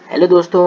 Hello दोस्तों।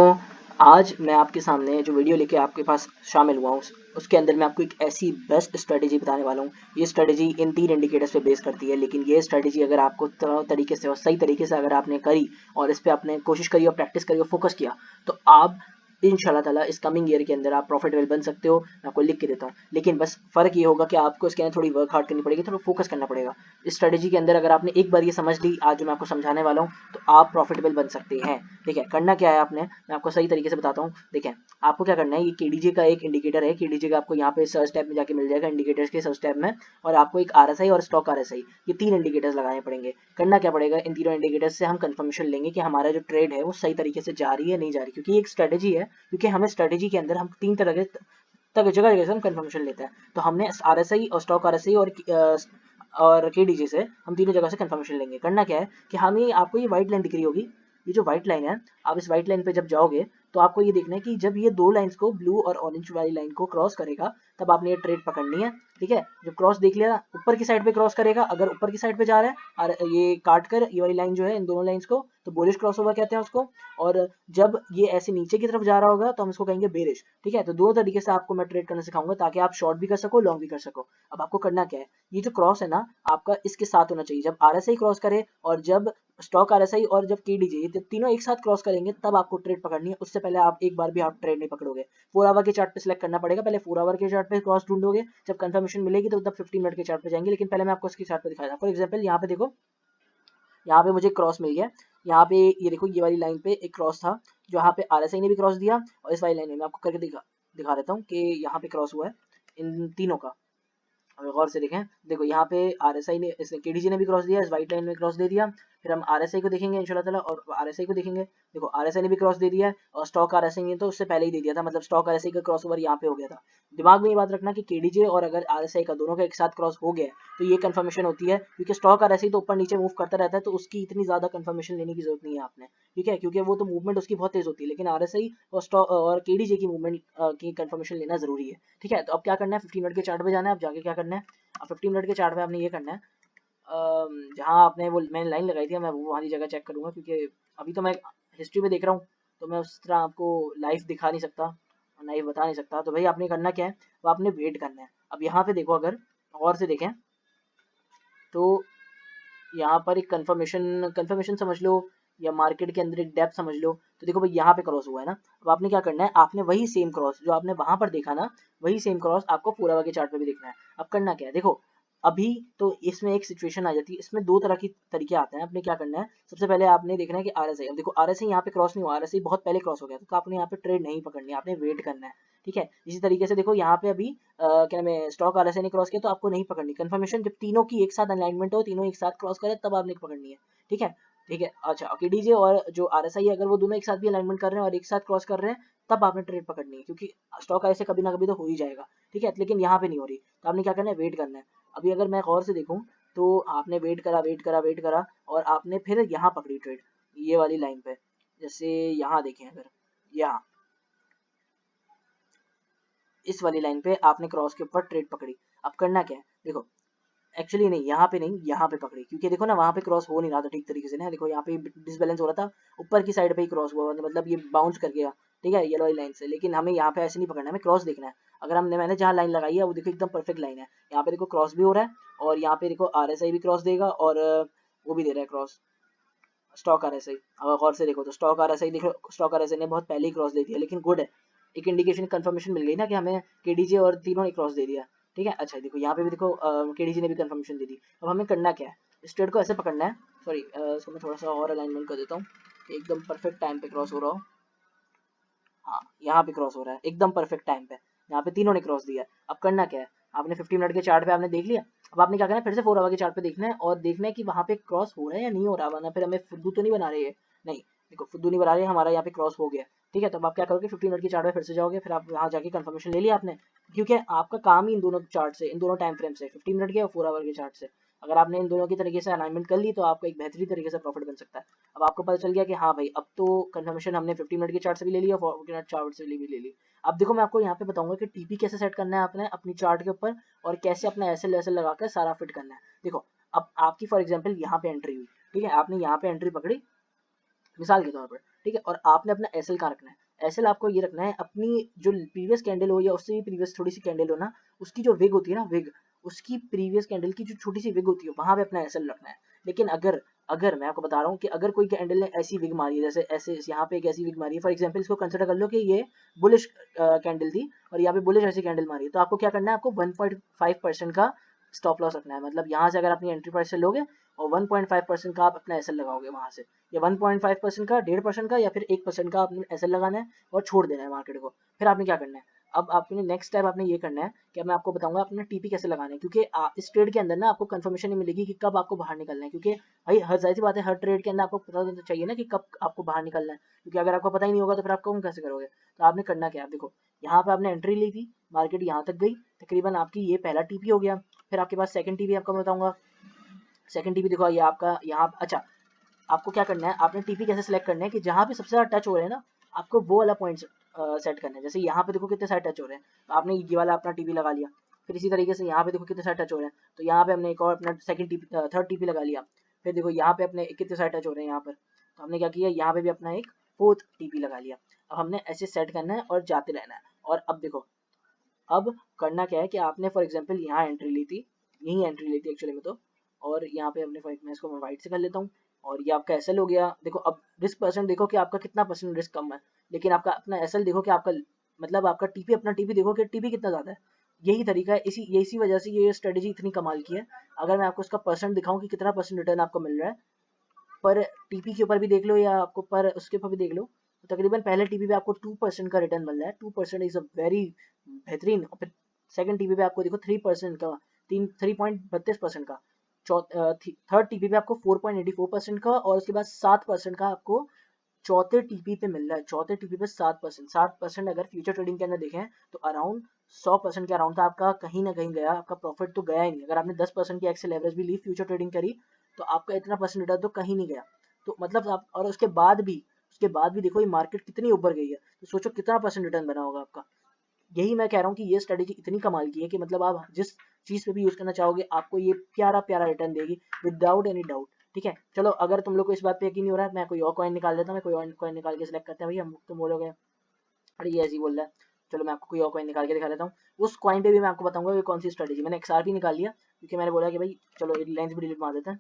आज मैं आपके सामने जो वीडियो लेके आपके पास शामिल हुआ हूँ उसके अंदर मैं आपको एक ऐसी बेस्ट स्ट्रेटेजी बताने वाला हूँ। ये स्ट्रेटेजी इन 3 इंडिकेटर्स पे बेस करती है, लेकिन ये स्ट्रेटेजी अगर आपको तरीके से और सही तरीके से अगर आपने करी और इस पे आपने कोशिश करी और प्रैक्टिस करी और फोकस किया तो आप इंशाल्लाह ताला इस कमिंग ईयर के अंदर आप प्रॉफिटेबल बन सकते हो। मैं आपको लिख के देता हूँ, लेकिन बस फर्क ये होगा कि आपको इसके अंदर थोड़ी वर्क हार्ड करनी पड़ेगी, थोड़ा फोकस करना पड़ेगा। इस स्ट्रेटेजी के अंदर अगर आपने एक बार ये समझ ली आज जो मैं आपको समझाने वाला हूँ तो आप प्रॉफिटेबल बन सकते हैं। ठीक है, करना क्या है आपने, मैं आपको सही तरीके से बताता हूँ। देखें, आपको क्या करना है, ये केडीजे का एक इंडिकेटर है। केडीजे का आपको यहाँ पे सर्च टैब में जाके मिल जाएगा, इंडिकेटर्स के सर्च टैब में, और आपको एक आरएसआई और स्टॉक आरएसआई, ये 3 इंडिकेटर्स लगाने पड़ेंगे। करना क्या पड़ेगा, इन तीनों इंडिकेटर्स से हम कंफर्मेशन लेंगे कि हमारा जो ट्रेड है वो सही तरीके से जा रही है नहीं जा रही, क्योंकि एक स्ट्रेटेजी है। क्योंकि हमें स्ट्रेटेजी के अंदर हम 3 तरह के तक जगह जगह से हम कंफर्मेशन लेते हैं। तो हमने आरएसआई और स्टॉक आरएसआई और केडीजे से हम तीनों जगह से कंफर्मेशन लेंगे। करना क्या है कि हमें, आपको ये व्हाइट लाइन दिख रही होगी, ये जो व्हाइट लाइन है, आप इस व्हाइट लाइन पे जब जाओगे तो आपको ये देखना है कि जब ये दो लाइंस को, ब्लू और ऑरेंज वाली लाइन को क्रॉस करेगा तब आपने ये ट्रेड पकड़नी है। ठीक है, जब क्रॉस देख लिया, ऊपर की साइड पे क्रॉस करेगा, अगर ऊपर की साइड पे जा रहा है और ये काट कर ये वाली लाइन जो है इन दोनों लाइंस को, तो बुलिश क्रॉस ओवर कहते हैं उसको। और जब ये ऐसे नीचे की तरफ जा रहा होगा तो हम इसको कहेंगे बेरिश। ठीक है, तो दोनों तरीके से आपको मैं ट्रेड करना सिखाऊंगा ताकि आप शॉर्ट भी कर सको, लॉन्ग भी कर सको। अब आपको करना क्या है, ये जो क्रॉस है ना आपका इसके साथ होना चाहिए। जब आरएसआई क्रॉस करे और जब स्टॉक आरएसआई और जब केडीजे, ये तीनों एक साथ क्रॉस करेंगे तब आपको ट्रेड पकड़नी है। उससे पहले आप एक बार भी आप ट्रेड नहीं पकड़ोगे। 4 आवर के चार्ट पे सिलेक्ट करना पड़ेगा, पहले 4 आवर के चार्ट पे क्रॉस ढूंढोगे, जब कंफर्मेशन मिलेगी तो तब 15 मिनट के चार्ट पे जाएंगे। लेकिन पहले मैं आपको इसके चार्ट पे दिखाया था। फॉर एग्जांपल यहाँ पे देखो, यहाँ पे मुझे क्रॉस मिल गया। यहाँ पे ये देखो, ये वाली लाइन पे एक क्रॉस था जो यहाँ पे आरएसआई ने भी क्रॉस दिया, और इस वाली लाइन में मैं आपको करके दिखा देता हूँ कि यहाँ पे क्रॉस हुआ है इन तीनों का। अगर गौर से देखें, देखो यहाँ पे आरएसआई ने, इसने केडीजी ने भी क्रॉस दिया, इस व्हाइट लाइन में क्रॉस दे दिया। फिर हम आरएसआई को देखेंगे इंशाल्लाह ताला, और आरएसआई को देखेंगे। देखो आरएसआई ने भी क्रॉस दे दिया है, और स्टॉक आरएसआई ने तो उससे पहले ही दे दिया था, मतलब स्टॉक आरएसआई का क्रॉस ओवर यहाँ पे हो गया था। दिमाग में ये बात रखना कि केडीजे और अगर आरएसआई का दोनों का एक साथ क्रॉस हो गया तो ये कंफर्मेशन होती है, क्योंकि स्टॉक आरएसआई तो ऊपर नीचे मूव करता रहता है तो उसकी इतनी ज्यादा कंफर्मेशन लेने की जरूरत नहीं है आपने। ठीक है, क्योंकि वो तो मूवमेंट उसकी बहुत तेज होती है, लेकिन आरएसआई और स्टॉक और केडीजे की मूवमेंट की कंफर्मेशन लेना जरूरी है। ठीक है, तो अब क्या करना है, 15 मिनट के चार्ट पे जाना है। अब जाके क्या करना है, अब 15 मिनट के चार्ट पे आपने ये करना है, जहाँ आपने वो मैंने लाइन लगाई थी मैं वो वाली जगह चेक करूंगा, क्योंकि अभी तो मैं हिस्ट्री में देख रहा हूँ तो मैं उस तरह आपको लाइव दिखा नहीं सकता, लाइव बता नहीं सकता। तो भाई आपने करना क्या है, वो आपने वेट करना है। अब यहाँ पे देखो, अगर गौर से देखें तो यहाँ पर एक कंफर्मेशन कंफर्मेशन समझ लो, या मार्केट के अंदर एक डेप्थ समझ लो। तो देखो भाई यहाँ पे क्रॉस हुआ है ना, अब आपने क्या करना है, आपने वही सेम क्रॉस जो आपने वहां पर देखा ना, वही सेम क्रॉस आपको पूरा आगे चार्ट पे भी देखना है। अब करना क्या है, देखो अभी तो इसमें एक सिचुएशन आ जाती है, इसमें दो तरह की तरीके आते हैं। आपने क्या करना है, सबसे पहले आपने देखना है कि आरएसआई, अब देखो आरएसआई यहाँ पे क्रॉस नहीं हुआ, आरएसआई बहुत पहले क्रॉस हो गया, तो आपने यहाँ पे ट्रेड नहीं पकड़नी है, आपने वेट करना है। ठीक है, इसी तरीके से देखो यहाँ पे अभी क्या नाम है, स्टॉक आरएसआई ने क्रॉस किया तो आपको नहीं पकड़नी कंफर्मेशन, जब तीनों की एक साथ अलाइनमेंट हो, तीनों एक साथ क्रॉस करे तब आपने पकड़नी है। ठीक है, ठीक है, अच्छा ओके, डीजे और जो आरएसआई है अगर वो दोनों एक साथ भी अलाइनमेंट कर रहे हैं और एक साथ क्रॉस कर रहे हैं तब आपने ट्रेड पकड़नी है, क्योंकि स्टॉक ऐसे कभी ना कभी तो हो ही जाएगा। ठीक है, लेकिन यहाँ पे नहीं हो रही, तो आपने क्या करना है, वेट करना है। अभी अगर मैं गौर से देखूं तो आपने वेट करा वेट करा वेट करा, और आपने फिर यहाँ पकड़ी ट्रेड, ये वाली लाइन पे। जैसे यहाँ देखें, अगर यहाँ इस वाली लाइन पे आपने क्रॉस के ऊपर ट्रेड पकड़ी। अब करना क्या है, देखो एक्चुअली नहीं, यहाँ पे नहीं, यहाँ पे पकड़ी, क्योंकि देखो ना वहाँ पे क्रॉस हो नहीं रहा था ठीक तरीके से ना, देखो यहाँ पे डिसबैलेंस हो रहा था, ऊपर की साइड पे ही क्रॉस हुआ, मतलब ये बाउंस कर गया। ठीक है, येलो वाली लाइन से, लेकिन हमें यहाँ पे ऐसे नहीं पकड़ना है, हमें क्रॉस देखना है। अगर हमने, मैंने जहाँ लाइन लगाई है वो देखो एकदम परफेक्ट लाइन है, यहाँ पे देखो क्रॉस भी हो रहा है, और यहाँ पे देखो आरएसआई भी क्रॉस देगा, और वो भी दे रहा है क्रॉस, स्टॉक आरएसआई। अगर गौर से देखो तो स्टॉक आरएसआई देखो, स्टॉक आरएसआई ने बहुत पहले ही क्रॉस दे दिया, लेकिन गुड है, एक इंडिकेशन कंफर्मेशन मिल गई ना कि हमें केडीजे और तीनों ने क्रॉस दे दिया। ठीक है, अच्छा देखो यहाँ पे भी देखो केडीजे ने भी कंफर्मेशन दे दी। अब हमें करना क्या है, इस ट्रेड को ऐसे पकड़ना है, सॉरी इसको मैं थोड़ा सा और अलाइनमेंट कर देता हूँ कि एकदम परफेक्ट टाइम पे क्रॉस हो रहा हो। हाँ, यहाँ पे क्रॉस हो रहा है एकदम परफेक्ट टाइम पे, यहाँ पे तीनों ने क्रॉस दिया है। अब करना क्या है, आपने 50 मिनट के चार्ट पे आपने देख लिया, अब आपने क्या करना है, फिर से 4 आवर के चार्ट पे देखना है और देखना है कि वहाँ पे क्रॉस हो रहा है या नहीं हो रहा, वरना फिर हमें फुद्दू तो नहीं बना रही है। नहीं, देखो फुद्दू नहीं बना रही है, हमारा यहाँ पे क्रॉस हो गया। ठीक है, तो अब आप क्या करोगे, 50 मिनट के चार्ट पे फिर से जाओगे, फिर आप वहाँ जाके कंफर्मेशन ले लिया आपने, क्योंकि आपका काम ही इन दोनों चार्ट से, इन दोनों टाइम फ्रेम से, 50 मिनट के और 4 आवर के चार्ट से, अगर आपने इन दोनों की तरीके से अलाइनमेंट कर ली तो आपको एक बेहतरीन तरीके से प्रॉफिट बन सकता है। अब आपको पता चल गया कि हाँ भाई अब तो कंफर्मेशन हमने 50 मिनट के चार्ट से भी ले ली और 40 मिनट चार्ट से भी ले ली। अब देखो मैं आपको यहाँ पे बताऊंगा कि टीपी कैसे सेट करना है आपने अपनी चार्ट के ऊपर, और कैसे अपना एसएल एसएल लगाकर सारा फिट करना है। देखो अब आपकी फॉर एग्जांपल यहाँ पे एंट्री हुई, ठीक है, आपने यहाँ पे एंट्री पकड़ी, मिसाल के तौर पर, ठीक है। और आपने अपना एसएल कहाँ रखना है, एसएल आपको ये रखना है अपनी जो प्रीवियस कैंडल हो या उससे भी प्रीवियस थोड़ी सी कैंडल हो ना, उसकी जो विग होती है ना, विग, उसकी प्रीवियस कैंडल की जो छोटी सी विग होती है वहां पे अपना एसएल रखना है। लेकिन अगर अगर मैं आपको बता रहा हूँ कि अगर कोई कैंडल ने ऐसी विग मारी है, जैसे ऐसे यहाँ पे एक ऐसी विग मारी है, फॉर एग्जांपल इसको कंसिडर कर लो कि ये बुलिश कैंडल थी और यहाँ पे बुलिश ऐसी कैंडल मारी है, तो आपको क्या करना है, आपको 1.5% का स्टॉप लॉस रखना है। मतलब यहाँ से अगर अपनी एंट्री प्राइस से लोगे और 1.5% का आप अपना एसएल लगाओगे वहां से, या 1.5% का, 1.5% का, या फिर 1% का आपने एसएल लगाना है और छोड़ देना है मार्केट को। फिर आपने क्या करना है, अब आपने नेक्स्ट स्टेप आपने ये करना है कि मैं आपको बताऊंगा अपना टीपी कैसे लगाना है, क्योंकि इस ट्रेड के अंदर ना आपको कंफर्मेशन नहीं मिलेगी कि कब आपको बाहर निकलना है, क्योंकि भाई हर जाहिर सी बात है, हर ट्रेड के अंदर आपको पता तो चाहिए ना कि कब आपको बाहर निकलना है, क्योंकि अगर आपको पता ही नहीं होगा तो फिर आप काम कैसे करोगे। तो आपने करना क्या है, देखो यहाँ पे आपने एंट्री ली थी, मार्केट यहाँ तक गई, तकरीबन आपकी ये पहला टीपी हो गया। फिर आपके पास सेकंड टीपी आपको बताऊंगा, सेकंड टीपी देखो ये आपका यहाँ, अच्छा आपको क्या करना है, आपने टीपी कैसे सिलेक्ट करना है कि जहाँ पे सबसे ज्यादा टच हो रहे हैं ना, आपको वो वाला पॉइंट सेट करना है। जैसे यहाँ पे देखो कितने सारे टच हो रहे हैं, तो आपने ये वाला अपना टीपी लगा लिया। फिर इसी तरीके से यहाँ पे देखो कितने सारे टच हो रहे हैं, तो यहाँ पे हमने एक और अपना सेकंड टीपी, थर्ड टीपी लगा लिया। फिर देखो यहाँ पे अपने कितने सारे टच हो रहे हैं यहाँ पर, तो हमने क्या किया, यहाँ पे भी अपना एक फोर्थ टीपी लगा लिया। अब हमने ऐसे सेट करना है और जाते रहना है। और अब देखो, अब करना क्या है कि आपने फॉर एग्जांपल यहाँ एंट्री ली थी, यही एंट्री ली थी एक्चुअली में तो, और यहाँ पे हमने मैं इसको वाइट से कर लेता हूँ, और ये आपका एसएल हो गया। देखो अब रिस्क परसेंट देखो कि आपका कितना परसेंट रिस्क कम है, लेकिन आपका अपना एसएल देखो कि आपका, मतलब आपका टीपी, अपना टीपी देखो कि टीपी कितना ज्यादा है। यही तरीका है, इसी वजह से ये स्ट्रेटेजी इतनी कमाल की है। अगर मैं आपको इसका परसेंट दिखाऊं कि कितना परसेंट रिटर्न आपको मिल रहा है, पर टीपी के ऊपर भी देख लो या आपको पर उसके ऊपर भी देख लो, तो तकरीबन पहले टीपी पे आपको 2% का रिटर्न मिल रहा है। 2% इज अ वेरी बेहतरीन। और फिर सेकंड टीपी पे आपको देखो 3% का, 3.32% का, थर्ड टीपी पे आपको 4.84% का, और उसके बाद 7% का आपको चौथे टीपी पे मिल रहा है। चौथे टीपी पे 7%, 7% अगर फ्यूचर ट्रेडिंग के अंदर देखें तो अराउंड 100% के अराउंड था आपका, कहीं ना कहीं गया आपका प्रॉफिट, तो गया ही नहीं। अगर आपने 10% की एक्सेल एवरेज भी ली, फ्यूचर ट्रेडिंग करी, तो आपका इतना परसेंट रिटर्न तो कहीं नहीं गया। तो मतलब आप, और उसके बाद भी देखो ये मार्केट कितनी ऊपर गई है, तो सोचो कितना परसेंट रिटर्न बना होगा आपका। यही मैं कह रहा हूँ कि ये स्ट्रेटेजी इतनी कमाल की है कि मतलब आप जिस चीज पे भी यूज करना चाहोगे आपको ये प्यारा प्यारा रिटर्न देगी, विदाउट एनी डाउट। ठीक है, चलो अगर तुम लोग को इस बात पे यकीन नहीं हो रहा है, मैं कोई और कॉइन निकाल देता हूँ, मैं कोई और कॉइन निकाल के सिलेक्ट करते हैं भैया, तुम बोलोगे अरे ये ऐसे ही बोल रहा है, चलो मैं आपको कोई और कॉइन निकाल के दिखा देता हूँ। उस कॉइन पे भी मैं आपको बताऊंगा कि कौन सी स्ट्रेटेजी। मैंने XRP निकाल लिया क्योंकि मैंने बोला कि भाई चलो लेंस भी डिलीट मार देते हैं,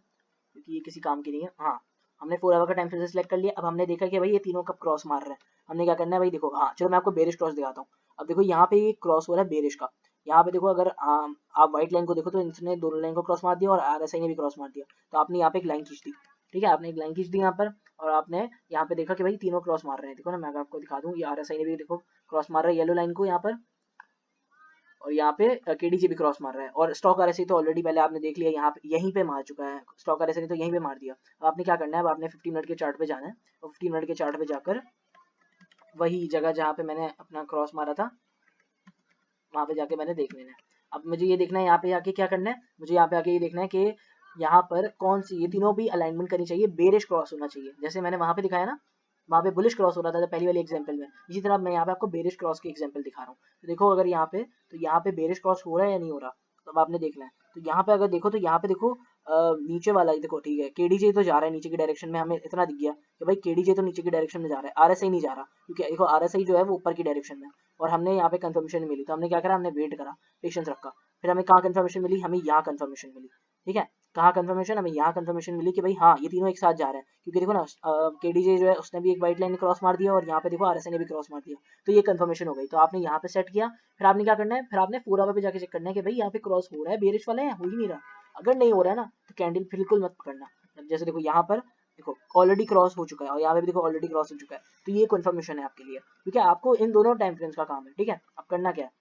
क्योंकि ये किसी काम की नहीं है। हाँ, हमने 4 आवर का टाइम फ्रेम सेलेक्ट कर लिया। अब हमने देखा कि भाई ये तीनों कब क्रॉस मार रहे हैं, हमने क्या करना है भाई, देखो हाँ चलो मैं आपको बेरिश क्रॉस दिखाता हूँ। अब देखो यहाँ पे ये क्रॉस हो रहा है बेरिश का, यहाँ पे देखो अगर आप व्हाइट लाइन को देखो तो इसने दोनों लाइन को क्रॉस मार दिया और RSI ने भी क्रॉस मार दिया, तो आपने यहाँ पे एक लाइन खींच दी। ठीक है, आपने एक लाइन खींच दी यहाँ पर, और आपने यहाँ पे देखा कि भाई तीनों क्रॉस मार रहे हैं। देखो ना, मैं आपको दिखा दूँ, ये RSI ने भी देखो क्रॉस मार रहा है येलो लाइन को यहाँ पर, और यहाँ पे KDJ भी क्रॉस मार रहा है। और स्टॉक RSI तो ऑलरेडी पहले आपने देख लिया, यहाँ पे यहीं पे मार चुका है, स्टॉक RSI ने तो यहीं पे मार दिया। अब आपने क्या करना है, अब आपने 15 मिनट के चार्ट पे जाना है, और 15 मिनट के चार्ट पे जाकर वही जगह जहाँ पे मैंने अपना क्रॉस मारा था वहां पे जाके मैंने देख लेना है। अब मुझे ये देखना है यहाँ पे आके क्या करना है, मुझे यहाँ पे आके ये देखना है कि यहाँ पर कौन सी, ये तीनों भी अलाइनमेंट करनी चाहिए, बेरिश क्रॉस होना चाहिए। जैसे मैंने वहां पे दिखाया ना, वहाँ पे बुलिश क्रॉस हो रहा था पहली वाली एग्जांपल में, इसी तरह मैं यहाँ पे आपको बेरिश क्रॉस की एग्जांपल दिखा रहा हूँ। तो देखो अगर यहाँ पे, तो यहाँ पे बेरिश क्रॉस हो रहा है या नहीं हो रहा, तो अब आपने देखना है। तो यहाँ पे अगर देखो, तो यहाँ पे देखो नीचे वाला देखो, ठीक है KDJ तो जा रहा है नीचे की डायरेक्शन में, हमें इतना दिख गया कि भाई KDJ तो नीचे की डायरेक्शन में जा रहा है, RSI नहीं जा रहा, क्योंकि देखो RSI जो है वो ऊपर की डायरेक्शन में। और हमने यहाँ पे कंफर्मेशन मिली, तो हमने क्या करा, हमने वेट करा, पेशेंस रखा। फिर हमें कहाँ कंफर्मेशन मिली, हमें यहाँ कंफर्मेशन मिली। ठीक है, कहाँ कंफर्मेशन, हमें यहाँ कंफर्मेशन मिली कि भाई हाँ ये तीनों एक साथ जा रहे हैं, क्योंकि देखो ना KDJ जो है उसने भी एक वाइट लाइन क्रॉस मार दिया, और यहाँ पे देखो RSI ने भी क्रॉस मार दिया, तो ये कंफर्मेशन हो गई। तो आपने यहाँ पे सेट किया, फिर आपने क्या करना है, फिर आपने 4 आवर पे जाके चेक करना है कि भाई यहाँ पे क्रॉस हो रहा है बेरिश वाला है, हो ही नहीं रहा। अगर नहीं हो रहा है ना, तो कैंडल बिल्कुल मत पकड़ना। जैसे देखो यहाँ पर देखो ऑलरेडी क्रॉस हो चुका है, और यहाँ पे भी देखो ऑलरेडी क्रॉस हो चुका है, तो ये कंफर्मेशन है आपके लिए, क्योंकि आपको इन दोनों टाइम फ्रेम्स का काम है। ठीक है, अब करना क्या है,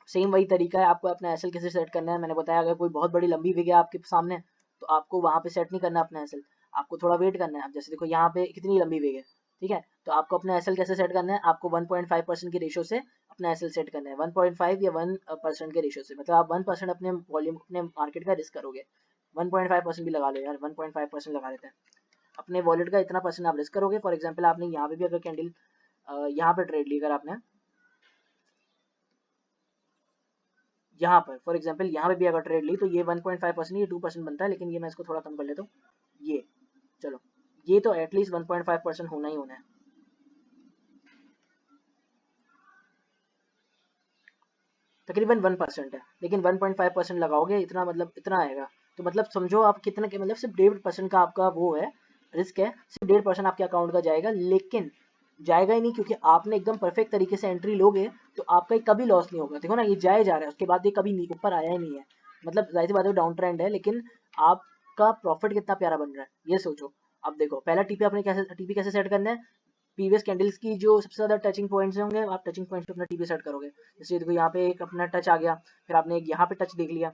सेम वही तरीका है, आपको अपना एसएल कैसे सेट करना है। मैंने बताया अगर कोई बहुत बड़ी लंबी विग है आपके सामने, तो आपको वहां पे सेट नहीं करना अपना एसएल, आपको थोड़ा वेट करना है। अब जैसे देखो यहाँ पे कितनी लंबी विग है, ठीक है, तो आपको अपना एसएल कैसे सेट करना है, आपको 1.5% के रेशो से अपना एसएल सेट करना है, 1.5 या 1% के रेशो से, मतलब आप 1% अपने वॉल्यूम, अपने मार्केट का रिस्क करोगे। 1.5% भी लगा लो यार, 1.5% लगा लेते हैं, अपने वॉलेट का इतना परसेंट आप रिस्क करोगे। फॉर एग्जाम्पल आपने यहाँ पे भी अगर कैंडल यहाँ पे ट्रेड ली, अगर आपने यहाँ पर फॉर एग्जांपल यहाँ पे भी अगर ट्रेड ली, तो ये 1.5% ये 2% बनता है, लेकिन ये मैं इसको थोड़ा कम कर लेता हूँ, ये चलो ये तो एटलीस्ट 1.5% होना ही होना है। तकरीबन 1% है, लेकिन 1.5% लगाओगे इतना, मतलब इतना आएगा। तो मतलब समझो आप कितने के, मतलब सिर्फ 1.5% का आपका वो है, रिस्क है, सिर्फ 1.5% आपके अकाउंट का जाएगा। लेकिन जाएगा ही नहीं, क्योंकि आपने एकदम परफेक्ट तरीके से एंट्री लोगे तो आपका कभी लॉस नहीं होगा। देखो ना, ये जाए जा रहा है, उसके बाद ये कभी ऊपर आया ही नहीं है, मतलब जाहिर सी बात है डाउन ट्रेंड है, लेकिन आपका प्रॉफिट कितना प्यारा बन रहा है ये सोचो। अब देखो पहला टीपी आपने कैसे, टीपी कैसे सेट करना है, प्रीवियस कैंडल्स की जो सबसे ज्यादा टचिंग पॉइंट्स होंगे, आप टचिंग पॉइंट्स पे अपना टीपी सेट करोगे। जैसे देखो यहाँ पे एक अपना टच आ गया, फिर आपने एक यहाँ पे टच देख लिया,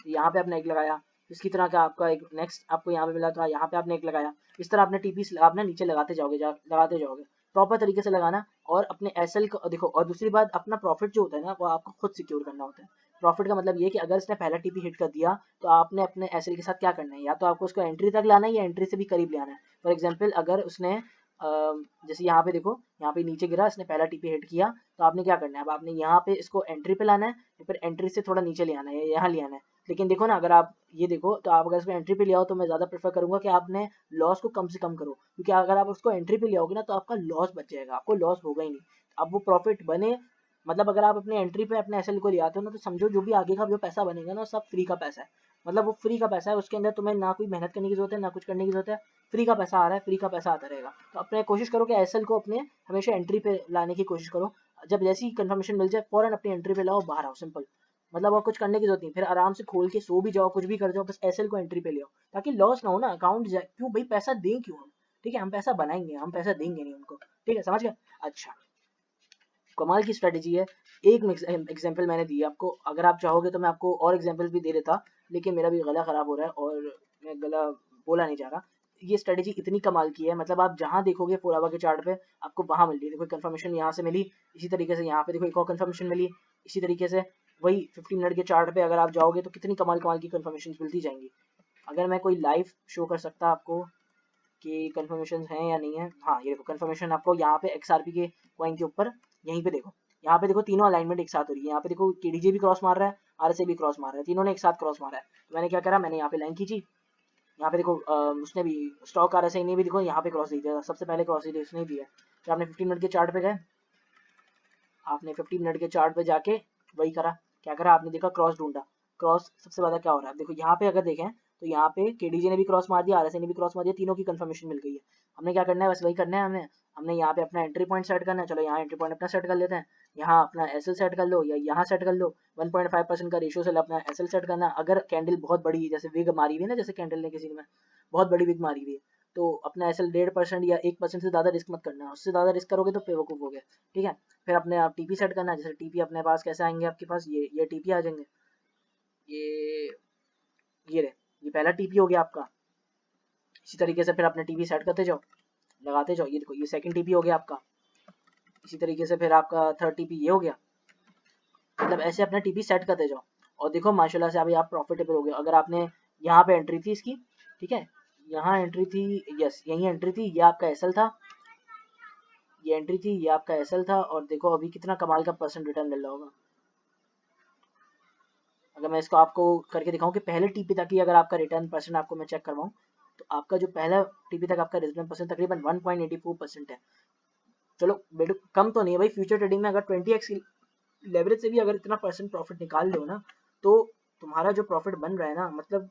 यहाँ पे आपने एक लगाया, इसकी तरह का आपका एक नेक्स्ट आपको यहाँ पे मिला था, यहाँ पे आपने एक लगाया। इस तरह आपने टीपी आपने नीचे लगाते जाओगे, लगाते जाओगे, प्रॉपर तरीके से लगाना। और अपने एसएल को देखो, और दूसरी बात, अपना प्रॉफिट जो होता है ना वो आपको खुद सिक्योर करना होता है। प्रॉफिट का मतलब ये कि अगर इसने पहला टीपी हिट कर दिया तो आपने अपने एसएल के साथ क्या करना है, या तो आपको उसको एंट्री तक लाना है या एंट्री से भी करीब ले आना है। फॉर एग्जाम्पल अगर उसने जैसे यहाँ पे देखो, यहाँ पे नीचे गिरा, इसने पहला टीपी हिट किया, तो आपने क्या करना है, अब आपने यहाँ पे इसको एंट्री पे लाना है, फिर एंट्री से थोड़ा नीचे ले आना है, यहाँ ले आना है। लेकिन देखो ना, अगर आप ये देखो, तो आप अगर इसको एंट्री पे ले आओ तो मैं ज़्यादा प्रेफर करूंगा कि आपने लॉस को कम से कम करो, क्योंकि अगर आप उसको एंट्री पे ले आओगे ना तो आपका लॉस बच जाएगा, आपको लॉस होगा ही नहीं। अब वो प्रॉफिट बने, मतलब अगर आप अपने एंट्री पे अपने एसएल को ले आते हो ना, तो समझो जो भी आगे का जो पैसा बनेगा ना, सब फ्री का पैसा है। मतलब वो फ्री का पैसा है, उसके अंदर तुम्हें ना कोई मेहनत करने की जरूरत है, ना कुछ करने की जरूरत है। फ्री का पैसा आ रहा है, फ्री का पैसा आता रहेगा। तो अपने कोशिश करो कि एसएल को अपने हमेशा एंट्री पे लाने की कोशिश करो। जब जैसी कंफर्मेशन मिल जाए फौरन अपनी एंट्री पे लाओ, बाहर आओ, सिंपल। मतलब और कुछ करने की जरूरत नहीं, फिर आराम से खोल के सो भी जाओ, कुछ भी कर जाओ, बस एसएल को एंट्री पे ले आओ, ताकि लॉस ना हो ना, अकाउंट क्यों भाई, पैसा दें क्यों हम? ठीक है, हम पैसा बनाएंगे, हम पैसा देंगे नहीं उनको। ठीक है, समझ गए? अच्छा, कमाल की स्ट्रेटेजी है। एक एग्जांपल मैंने दी आपको, अगर आप चाहोगे तो मैं आपको और एग्जांपल भी दे देता, लेकिन मेरा भी गला खराब हो रहा है और मैं गला बोला नहीं जा रहा। ये स्ट्रेटेजी इतनी कमाल की है, मतलब आप जहां देखोगे 4 आवर के चार्ट पे आपको वहां मिल रही है। देखो कंफर्मेशन यहाँ से मिली, इसी तरीके से यहाँ पे देखो एक और कंफर्मेशन मिली, इसी तरीके से वही 15 मिनट के चार्ट पे अगर आप जाओगे तो कितनी कमाल कमाल की कंफर्मेशन मिलती जाएंगी। अगर मैं कोई लाइव शो कर सकता आपको कि कंफर्मेशन हैं या नहीं है, हाँ ये देखो कंफर्मेशन आपको यहाँ पे XRP के कॉइन के ऊपर, यहीं पे देखो, यहाँ पे देखो तीनों अलाइनमेंट एक साथ हो रही है। यहाँ पे देखो KDJ भी क्रॉस मार रहा है, RSI भी क्रॉस मार रहा है, तीनों ने एक साथ क्रॉस मारा है। तो मैंने क्या करा, मैंने यहाँ पे लाइन खींची, यहाँ पे देखो उसने भी, स्टॉक RSI ने भी देखो यहाँ पे क्रॉस दी थी, सबसे पहले क्रॉस दी थी उसने दिया। फिर आपने 15 मिनट के चार्ट पे गए, आपने 15 मिनट के चार्ट पे जाके वही करा, क्या करा आपने, देखा क्रॉस ढूंढा, क्रॉस सबसे ज्यादा क्या हो रहा है देखो यहाँ पे, अगर देखें तो यहाँ पे KDJ ने भी क्रॉस मार दिया, RSI ने भी क्रॉस मार दिया, तीनों की कंफर्मेशन मिल गई है। हमने क्या करना है, बस वही करना है, हमने हमने यहाँ पे अपना एंट्री पॉइंट सेट करना है। चलो यहाँ एंट्री पॉइंट अपना सेट कर लेते हैं, यहाँ अपना एसएल सेट कर लो या यहाँ सेट कर लो। 1.5% का रेशियो से अपना एसएल सेट करना। अगर कैंडल बहुत बड़ी है, जैसे विग मारी हुई है ना, जैसे कैंडल ने किसी में बहुत बड़ी विग मारी हुई है, तो अपना एसएल 1.5% या 1% से ज्यादा रिस्क मत करना, उससे ज्यादा रिस्क करोगे तो बेवकूफ हो गए। ठीक है, फिर अपने आप टीपी सेट करना है। जैसे टीपी अपने पास कैसे आएंगे, आपके पास ये टीपी आ जाएंगे, ये ये रहे, ये पहला टीपी हो गया आपका। इसी तरीके से फिर अपने टीपी सेट करते जाओ, लगाते जाओ, ये देखो ये सेकंड टीपी हो गया आपका। इसी तरीके से फिर आपका थर्ड टीपी ये हो गया। मतलब ऐसे अपना टीपी सेट करते जाओ, और देखो माशाल्लाह से अभी आप प्रॉफिटेबल हो गए। अगर आपने यहाँ पे एंट्री थी इसकी, ठीक है, यहाँ एंट्री थी, यस यही एंट्री थी, ये आपका एसएल था, ये एंट्री थी, ये आपका एसएल था, और देखो अभी कितना कमाल का परसेंट रिटर्न मिल रहा होगा। अगर मैं इसको आपको करके दिखाऊं कि पहले टीपी तक ही अगर आपका रिटर्न परसेंट आपको मैं चेक करवाऊं, तो आपका जो पहला टीपी तक आपका रिटर्न परसेंट तकरीबन 1.84% है। चलो बेटू कम तो नहीं है भाई, फ्यूचर ट्रेडिंग में अगर 20x लेवरेज से भी अगर इतना परसेंट प्रॉफिट निकाल लो ना, तो तुम्हारा जो प्रॉफिट बन रहा है ना, मतलब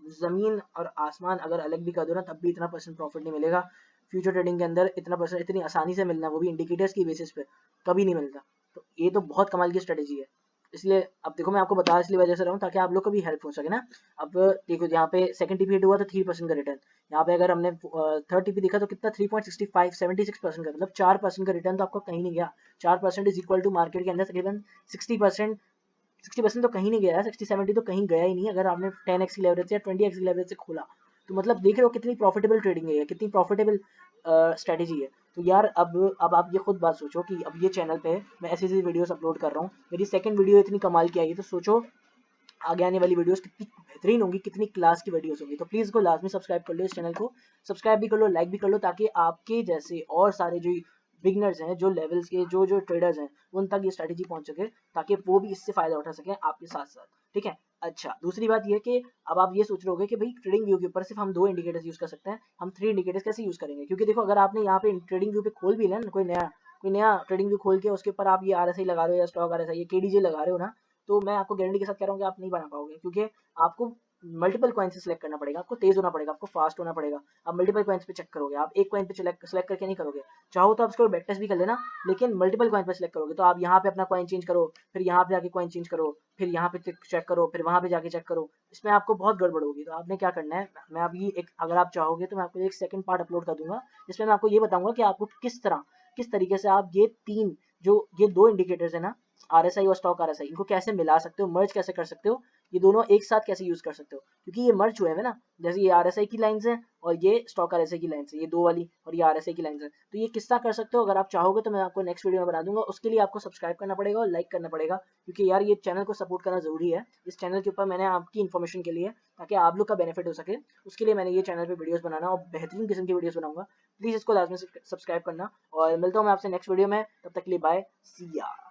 जमीन और आसमान अगर अलग भी कर दो ना, तब भी इतना परसेंट प्रॉफिट नहीं मिलेगा। फ्यूचर ट्रेडिंग के अंदर इतना परसेंट इतनी आसानी से मिलना, वो भी इंडिकेटर्स की बेसिस पे, कभी नहीं मिलता। तो ये तो बहुत कमाल की स्ट्रेटेजी है। इसलिए अब देखो मैं आपको बता इसलिए वजह से रहा हूँ ताकि आप लोग को भी हेल्प हो सके ना। अब देखो यहाँ पे सेकंड टीपी हिट हुआ तो 3% का रिटर्न, यहाँ पे अगर हमने थर्ड टीपी देखा तो कितना 3.65 76% का, मतलब 4% का रिटर्न तो आपको कहीं नहीं गया। 4% इज इक्वल टू मार्केट के अंदर तकरीबन 60%, 60% तो कहीं नहीं गया है, 60-70 तो कहीं गया ही नहीं। अगर आपने 10x की लेवरेज या 20x की लेवरेज से खोला, तो मतलब देख रहे हो कितनी प्रॉफिटेबल ट्रेडिंग है, कितनी प्रॉफिटेबल स्ट्रेटेजी है। तो यार अब आप ये खुद बात सोचो कि अब ये चैनल पे मैं ऐसी ऐसी वीडियोस अपलोड कर रहा हूँ, मेरी सेकंड वीडियो इतनी कमाल की आई है, तो सोचो आगे आने वाली वीडियोस कितनी बेहतरीन होंगी, कितनी क्लास की वीडियोस होंगी। तो प्लीज़ इसको लाजमी सब्सक्राइब कर लो, इस चैनल को सब्सक्राइब भी कर लो, लाइक भी कर लो, ताकि आपके जैसे और सारे जो बिगनर्स हैं, जो लेवल्स के जो ट्रेडर्स हैं, उन तक ये स्ट्रैटेजी पहुंच सके, ताकि वो भी इससे फ़ायदा उठा सकें आपके साथ साथ। ठीक है, अच्छा, दूसरी बात ये है कि अब आप ये सोच रहे होगे कि भाई ट्रेडिंग व्यू के ऊपर सिर्फ हम 2 इंडिकेटर्स यूज़ कर सकते हैं, हम 3 इंडिकेटर्स कैसे यूज़ करेंगे? क्योंकि देखो अगर आपने यहाँ पे ट्रेडिंग व्यू पे खोल भी लिया ना कोई नया ट्रेडिंग व्यू खोल के उसके ऊपर आप ये आरएसआई लगा रहे हो या स्टॉक आरएसआई, ये केडीजे लगा रहे हो ना, तो मैं आपको गारंटी के साथ कह रहा हूँ कि आप नहीं बना पाओगे, क्योंकि आपको मल्टीपल कॉइन से सिलेक्ट करना पड़ेगा, आपको तेज़ होना पड़ेगा, आपको फास्ट होना पड़ेगा। आप मल्टीपल कॉइन्स पे चेक करोगे, आप एक कॉइन पे सेलेक्ट करके नहीं करोगे। चाहो तो आप इसको बैक टेस्ट भी कर लेना, लेकिन मल्टीपल कॉइन पे सिलेक्ट करोगे तो आप यहाँ पे अपना कॉइन चेंज करो, फिर यहाँ पे जाके कॉइन चेंज करो, फिर यहाँ पे चेक करो, फिर वहाँ पे जाके चेक करो, इसमें आपको बहुत गड़बड़ होगी। तो आपने क्या करना है, मैं अभी एक, अगर आप चाहोगे तो मैं आपको एक सेकंड पार्ट अपलोड कर दूंगा, जिसमें मैं आपको ये बताऊंगा कि आपको किस तरीके से आप ये 2 इंडिकेटर्स है ना, आरएसआई और स्टॉक आरएसआई, इनको कैसे मिला सकते हो, मर्ज कैसे कर सकते हो, ये दोनों एक साथ कैसे यूज कर सकते हो, क्योंकि ये मर्ज हुए हैं ना, जैसे ये आरएसआई की लाइंस हैं और ये स्टॉक आरएसआई की लाइंस है, ये दो वाली, और ये आरएसआई की लाइंस है। तो ये किस तरह कर सकते हो, अगर आप चाहोगे तो मैं आपको नेक्स्ट वीडियो में बना दूंगा। उसके लिए आपको सब्सक्राइब करना पड़ेगा और लाइक करना पड़ेगा, क्योंकि यार ये चैनल को सपोर्ट करना जरूरी है। इस चैनल के ऊपर मैंने आपकी इन्फॉर्मेशन के लिए, ताकि आप लोग का बेनिफिट हो सके, उसके लिए मैंने ये चैनल पे वीडियोस बनाना और बेहतरीन किस्म की वीडियोस बनाऊंगा। प्लीज इसको लाजमी सब्सक्राइब करना, और मिलता हूँ मैं आपसे नेक्स्ट वीडियो में। तब तक के लिए बाय, सी या।